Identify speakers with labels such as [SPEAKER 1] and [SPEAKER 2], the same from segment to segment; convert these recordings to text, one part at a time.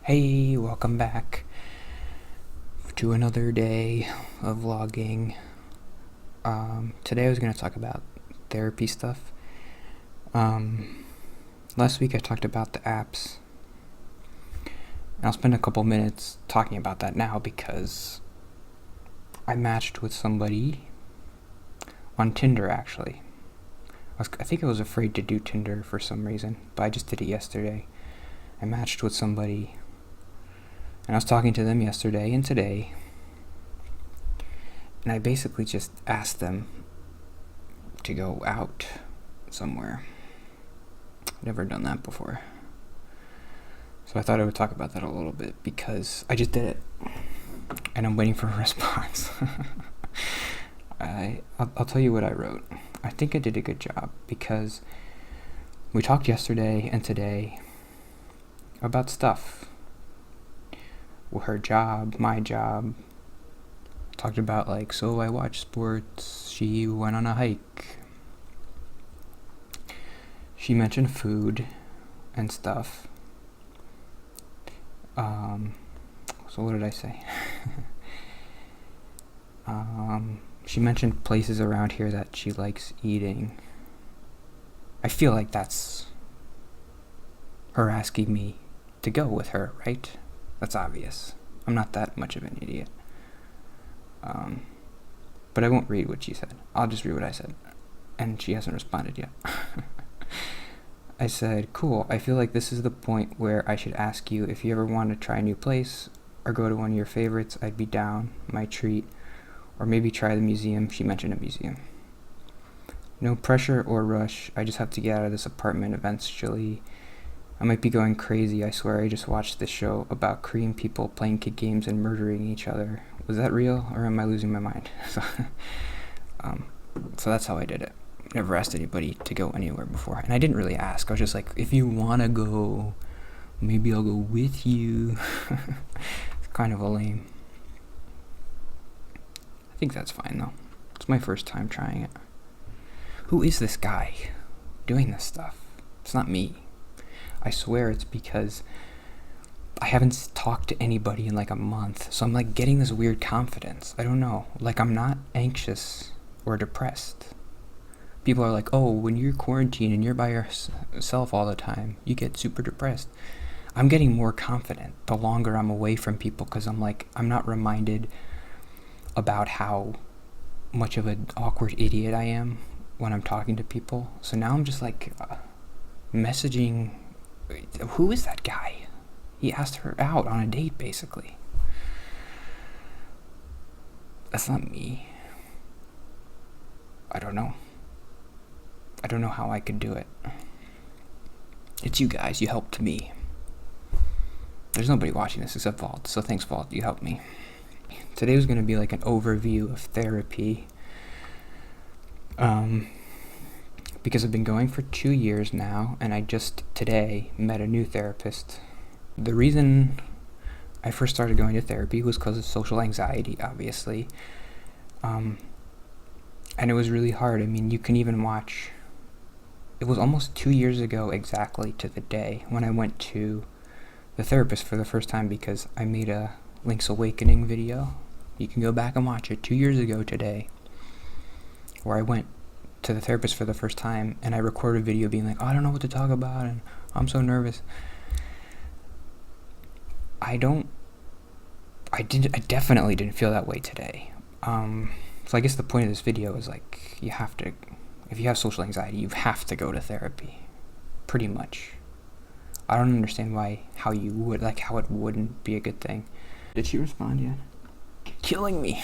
[SPEAKER 1] Hey, welcome back to another day of vlogging. Today I was going to talk about therapy stuff. Last week I talked about the apps, and I'll spend a couple minutes talking about that now because I matched with somebody on Tinder, actually. I think I was afraid to do Tinder for some reason, but I just did it yesterday. I matched with somebody, and I was talking to them yesterday and today, and I basically just asked them to go out somewhere. Never done that before. So I thought I would talk about that a little bit because I just did it, and I'm waiting for a response. I'll tell you what I wrote. I think I did a good job because we talked yesterday and today about stuff. Her job, my job. Talked about so I watch sports. She went on a hike. She mentioned food and stuff. So what did I say? She mentioned places around here that she likes eating. I feel like that's her asking me to go with her, right? That's obvious. I'm not that much of an idiot. But I won't read what she said. I'll just read what I said. And she hasn't responded yet. I said, cool, I feel like this is the point where I should ask you if you ever want to try a new place or go to one of your favorites. I'd be down, my treat. Or maybe try the museum. She mentioned a museum. No pressure or rush. I just have to get out of this apartment eventually. I might be going crazy. I swear I just watched this show about Korean people playing kid games and murdering each other. Was that real, or am I losing my mind? So that's how I did it. Never asked anybody to go anywhere before. And I didn't really ask. I was just like, if you want to go, maybe I'll go with you. It's kind of a lame. I think that's fine, though. It's my first time trying it. Who is this guy doing this stuff? It's not me. I swear it's because I haven't talked to anybody in a month, so I'm getting this weird confidence. I don't know. I'm not anxious or depressed. People are like, oh, when you're quarantined and you're by yourself all the time, you get super depressed. I'm getting more confident the longer I'm away from people because I'm not reminded about how much of an awkward idiot I am when I'm talking to people. So now I'm just messaging. Who is that guy? He asked her out on a date, basically. That's not me. I don't know. I don't know how I could do it. It's you guys. You helped me. There's nobody watching this except Vault, so thanks, Vault. You helped me. Today was going to be an overview of therapy. Because I've been going for 2 years now, and I just today met a new therapist. The reason I first started going to therapy was because of social anxiety, obviously. And it was really hard. I mean, you can even watch. It was almost 2 years ago exactly to the day when I went to the therapist for the first time because I made a Link's Awakening video. You can go back and watch it 2 years ago today, where I went to the therapist for the first time and I recorded a video being like, oh, I don't know what to talk about and I'm so nervous. I definitely didn't feel that way today. So I guess the point of this video is you have to, if you have social anxiety, you have to go to therapy. Pretty much. I don't understand how you would, how it wouldn't be a good thing. Did she respond yet? Killing me.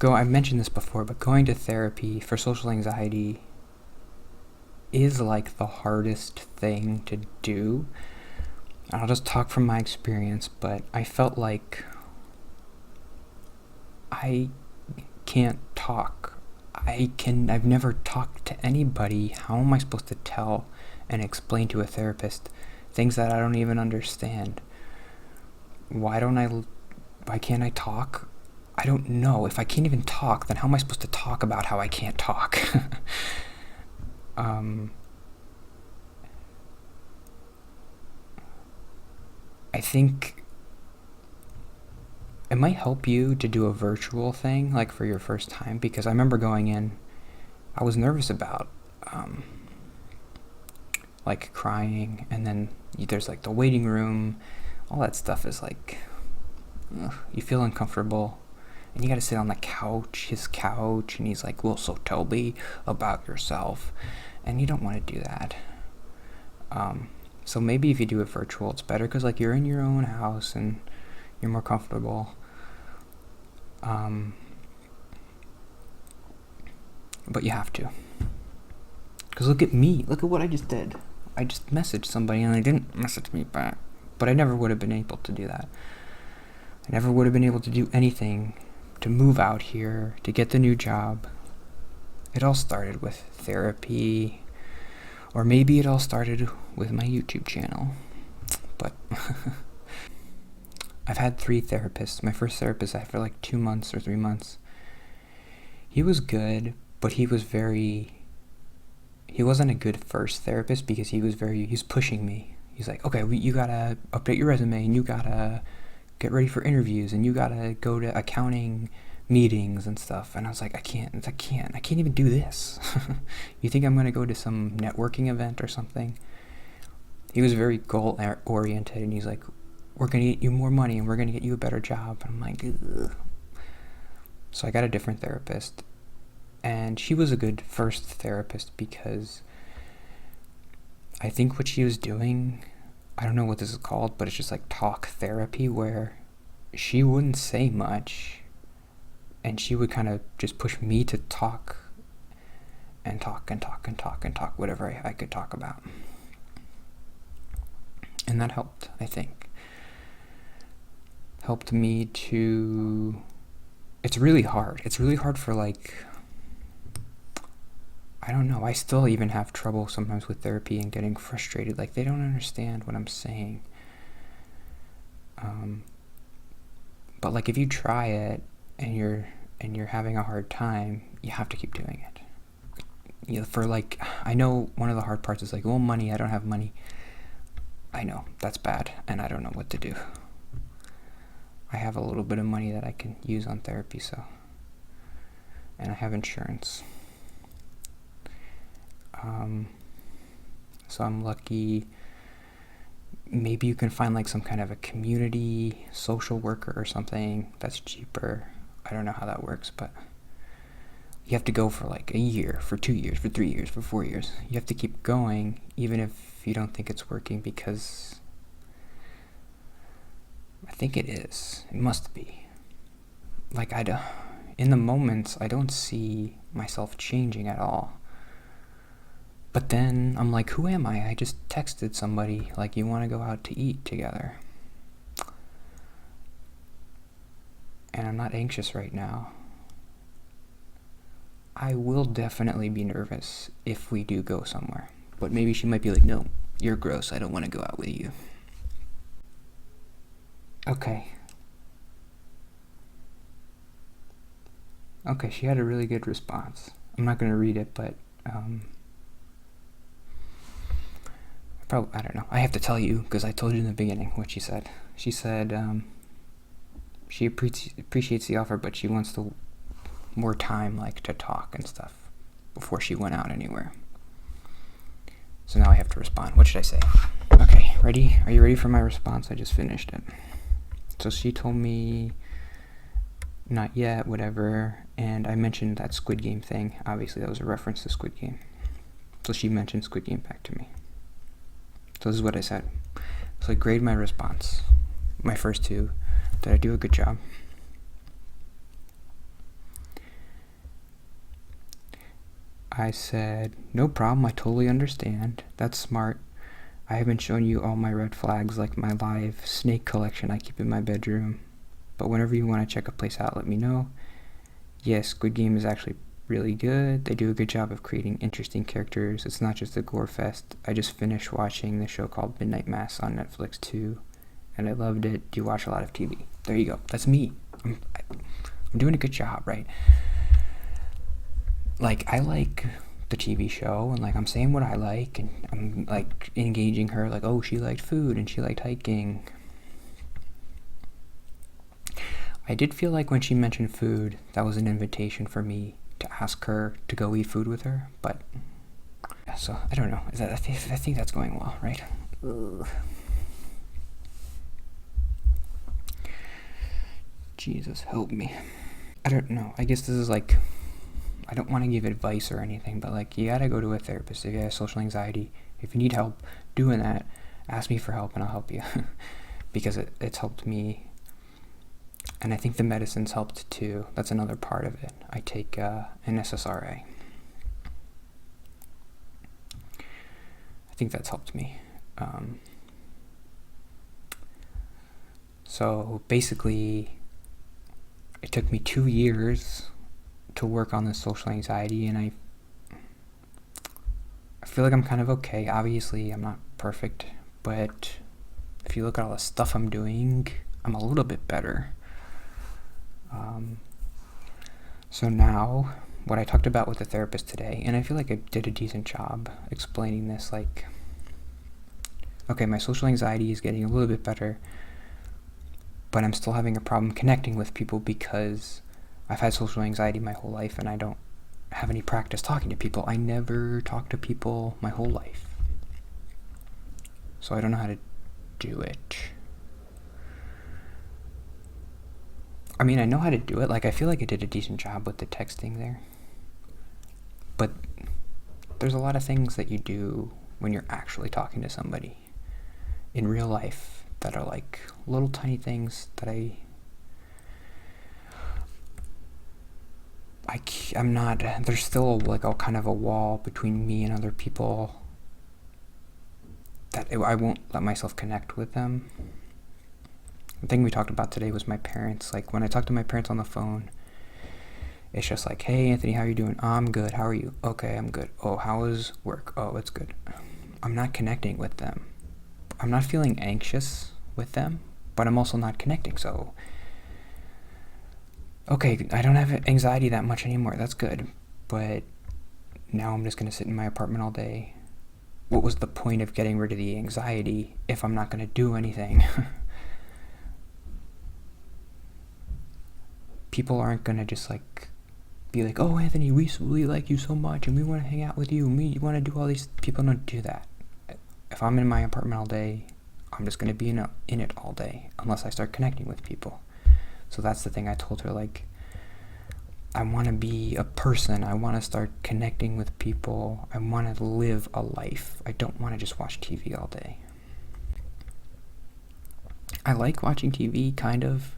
[SPEAKER 1] I mentioned this before, but going to therapy for social anxiety is the hardest thing to do. I'll just talk from my experience, but I felt like I can't talk. I've never talked to anybody. How am I supposed to tell and explain to a therapist things that I don't even understand? Why can't I talk? I don't know. If I can't even talk, then how am I supposed to talk about how I can't talk? I think it might help you to do a virtual thing, like for your first time, because I remember going in, I was nervous about, like crying, and then there's like the waiting room, all that stuff is like, ugh, you feel uncomfortable, and you gotta sit on the couch, his couch, and he's like, well, so tell me about yourself, and you don't want to do that. So maybe if you do it virtual, it's better, because like you're in your own house, and you're more comfortable. But you have to. Because look at me. Look at what I just did. I just messaged somebody and they didn't message me back. But I never would have been able to do that. I never would have been able to do anything to move out here, to get the new job. It all started with therapy. Or maybe it all started with my YouTube channel. But I've had 3 therapists. My first therapist I had for like 2 months or 3 months. He was good, but he wasn't a good first therapist because he's pushing me. He's like, okay, you gotta update your resume, and you gotta get ready for interviews, and you gotta go to accounting meetings and stuff. And I was like, I can't even do this. You think I'm gonna go to some networking event or something? He was very goal oriented, and he's like, we're gonna get you more money, and we're gonna get you a better job. And I'm like, ugh. So I got a different therapist, and she was a good first therapist because I think what she was doing, I don't know what this is called, but it's just like talk therapy, where she wouldn't say much, and she would kind of just push me to talk and talk and talk and talk and talk whatever I could talk about. And that helped, I think. Helped me to... It's really hard. It's really hard for like... I don't know. I still even have trouble sometimes with therapy and getting frustrated. Like, they don't understand what I'm saying. But like, if you try it and you're having a hard time, you have to keep doing it. You know, for like, I know one of the hard parts is like, well, money. I don't have money. I know that's bad, and I don't know what to do. I have a little bit of money that I can use on therapy, and I have insurance. So I'm lucky. Maybe you can find like some kind of a community social worker or something that's cheaper. I don't know how that works, but you have to go for like a year, for 2 years, for 3 years, for 4 years. You have to keep going even if you don't think it's working, because I think it is. It must be. Like, in the moments, I don't see myself changing at all. But then I'm like, who am I? I just texted somebody, like, you want to go out to eat together. And I'm not anxious right now. I will definitely be nervous if we do go somewhere. But maybe she might be like, no, you're gross. I don't want to go out with you. Okay. Okay, she had a really good response. I'm not going to read it, but I don't know. I have to tell you, because I told you in the beginning what she said. She said she appreciates the offer, but she wants more time, like, to talk and stuff before she went out anywhere. So now I have to respond. What should I say? Okay, ready? Are you ready for my response? I just finished it. So she told me not yet, whatever, and I mentioned that Squid Game thing. Obviously, that was a reference to Squid Game. So she mentioned Squid Game back to me. So this is what I said. So I grade my response. My first 2. Did I do a good job? I said, no problem, I totally understand. That's smart. I haven't shown you all my red flags, like my live snake collection I keep in my bedroom. But whenever you want to check a place out, let me know. Yes, Squid Game is actually really good. They do a good job of creating interesting characters. It's not just a gore fest. I just finished watching the show called Midnight Mass on Netflix too, and I loved it. Do you watch a lot of TV? There you go. That's me. I'm doing a good job, right? Like, I like the TV show, and like, I'm saying what I like, and I'm like engaging her, like, oh, she liked food and she liked hiking. I did feel like when she mentioned food, that was an invitation for me to ask her to go eat food with her, but yeah, so I don't know. I think that's going well, right? Ugh. Jesus, help me. I don't know. I guess this is like, I don't want to give advice or anything, but like, you gotta go to a therapist if you have social anxiety. If you need help doing that, ask me for help and I'll help you. Because it's helped me. And I think the medicine's helped too. That's another part of it. I take an SSRI. I think that's helped me. So basically, it took me 2 years to work on this social anxiety, and I feel like I'm kind of okay. Obviously, I'm not perfect, but if you look at all the stuff I'm doing, I'm a little bit better. So now, what I talked about with the therapist today, and I feel like I did a decent job explaining this, like, okay, my social anxiety is getting a little bit better, but I'm still having a problem connecting with people because I've had social anxiety my whole life and I don't have any practice talking to people. I never talked to people my whole life. So I don't know how to do it. I mean, I know how to do it. Like, I feel like I did a decent job with the texting there. But there's a lot of things that you do when you're actually talking to somebody in real life that are like little tiny things that I'm not, there's still like a kind of a wall between me and other people that I won't let myself connect with them. The thing we talked about today was my parents. Like, when I talk to my parents on the phone, it's just like, hey, Anthony, how are you doing? Oh, I'm good. How are you? Okay, I'm good. Oh, how is work? Oh, it's good. I'm not connecting with them. I'm not feeling anxious with them, but I'm also not connecting. So, okay, I don't have anxiety that much anymore. That's good. But now I'm just going to sit in my apartment all day. What was the point of getting rid of the anxiety if I'm not going to do anything? People aren't going to just like be like, oh, Anthony, we like you so much and we want to hang out with you and we want to do all these. People don't do that. If I'm in my apartment all day, I'm just going to be in it all day unless I start connecting with people. So that's the thing I told her, like, I want to be a person. I want to start connecting with people. I want to live a life. I don't want to just watch TV all day. I like watching TV, kind of.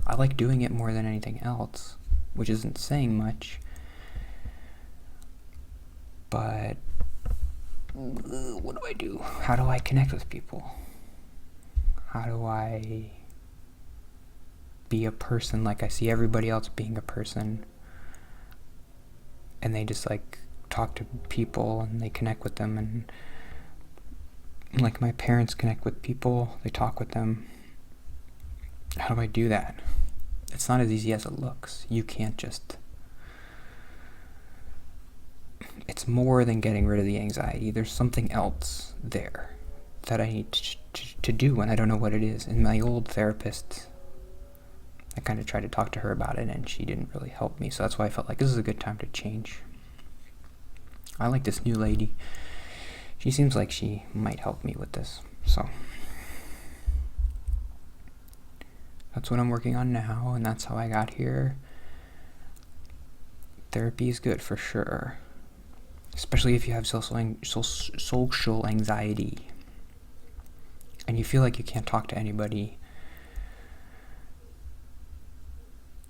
[SPEAKER 1] I like doing it more than anything else, which isn't saying much. But what do I do? How do I connect with people? How do I be a person like I see everybody else being a person? And they just like talk to people and they connect with them, and like my parents connect with people, they talk with them. How do I do that? It's not as easy as it looks. You can't just... It's more than getting rid of the anxiety. There's something else there that I need to do, and I don't know what it is. And my old therapist, I kind of tried to talk to her about it, and she didn't really help me. So that's why I felt like this is a good time to change. I like this new lady. She seems like she might help me with this. So that's what I'm working on now, and that's how I got here. Therapy is good for sure, especially if you have social anxiety and you feel like you can't talk to anybody.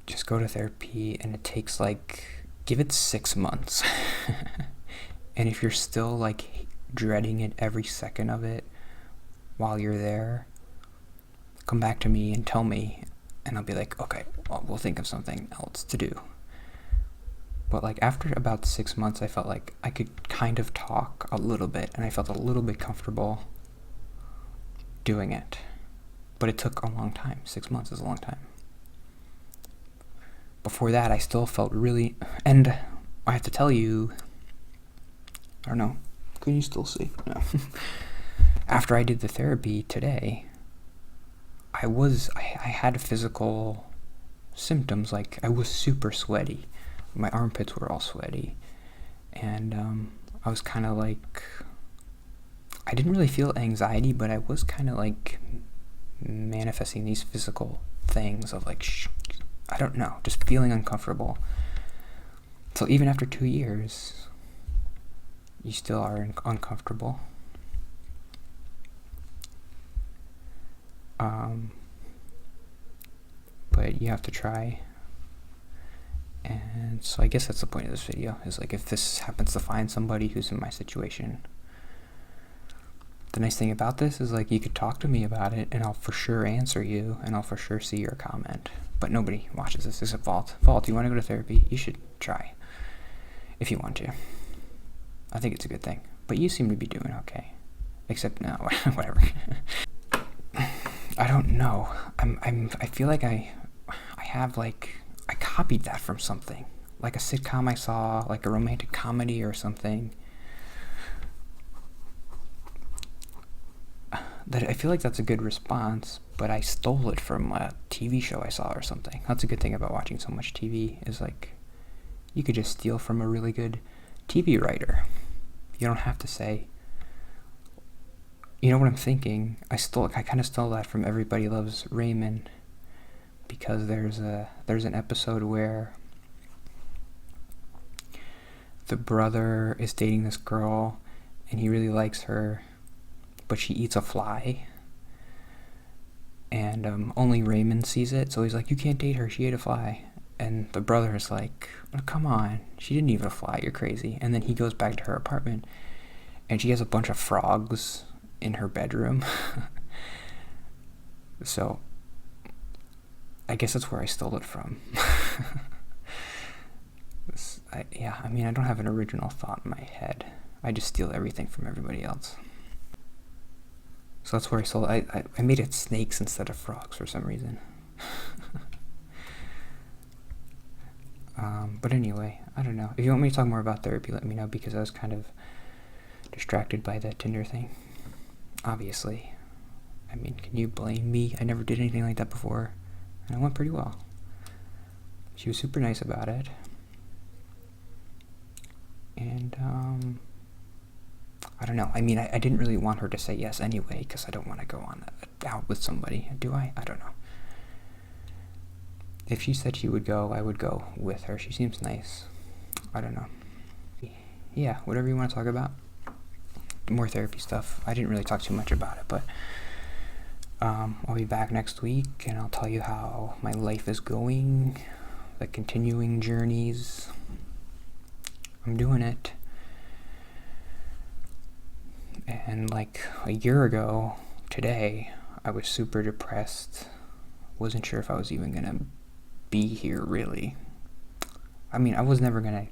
[SPEAKER 1] Just go to therapy, and it takes like, give it 6 months. And if you're still like dreading it every second of it while you're there, come back to me and tell me, and I'll be like, okay, well, we'll think of something else to do. But like after about 6 months, I felt like I could kind of talk a little bit, and I felt a little bit comfortable doing it. But it took a long time. 6 months is a long time. Before that, I still felt really, and I have to tell you, I don't know, can you still see? No. After I did the therapy today, I had a physical symptoms. Like, I was super sweaty. My armpits were all sweaty. And I was kind of like, I didn't really feel anxiety, but I was kind of like manifesting these physical things of like, I don't know, just feeling uncomfortable. So even after 2 years, you still are uncomfortable. But you have to try. And so I guess that's the point of this video, is like, if this happens to find somebody who's in my situation, the nice thing about this is like, you could talk to me about it and I'll for sure answer you and I'll for sure see your comment. But nobody watches this except Vault. Vault, you want to go to therapy? You should try, if you want to. I think it's a good thing. But you seem to be doing okay. Except no, whatever. I don't know. I feel like I have like, I copied that from something. Like a sitcom I saw, like a romantic comedy or something. That I feel like that's a good response, but I stole it from a TV show I saw or something. That's a good thing about watching so much TV, is like, you could just steal from a really good TV writer. You don't have to say, you know what I'm thinking? I kind of stole that from Everybody Loves Raymond, because there's an episode where the brother is dating this girl and he really likes her, but she eats a fly, and only Raymond sees it, so he's like, you can't date her, she ate a fly. And the brother is like, oh, come on, she didn't eat a fly, you're crazy. And then he goes back to her apartment and she has a bunch of frogs in her bedroom. So I guess that's where I stole it from. I mean, I don't have an original thought in my head. I just steal everything from everybody else. So that's where I stole it. I made it snakes instead of frogs for some reason. But anyway, I don't know. If you want me to talk more about therapy, let me know, because I was kind of distracted by that Tinder thing. Obviously. I mean, can you blame me? I never did anything like that before, and it went pretty well. She was super nice about it. And, I don't know. I mean, I didn't really want her to say yes anyway, because I don't want to go out with somebody. Do I? I don't know. If she said she would go, I would go with her. She seems nice. I don't know. Yeah, whatever you want to talk about. More therapy stuff. I didn't really talk too much about it, but I'll be back next week, and I'll tell you how my life is going, the continuing journeys. I'm doing it. And like a year ago today, I was super depressed. Wasn't sure if I was even gonna be here, really. I mean, I was never gonna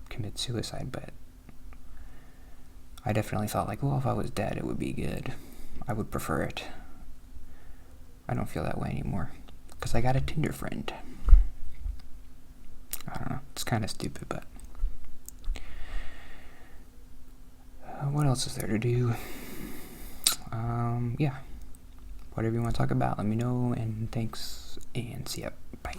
[SPEAKER 1] commit suicide, but I definitely thought like, well, if I was dead, it would be good. I would prefer it. I don't feel that way anymore, because I got a Tinder friend. I don't know, it's kind of stupid, but what else is there to do? Yeah, whatever you want to talk about, let me know, and thanks, and see ya, bye.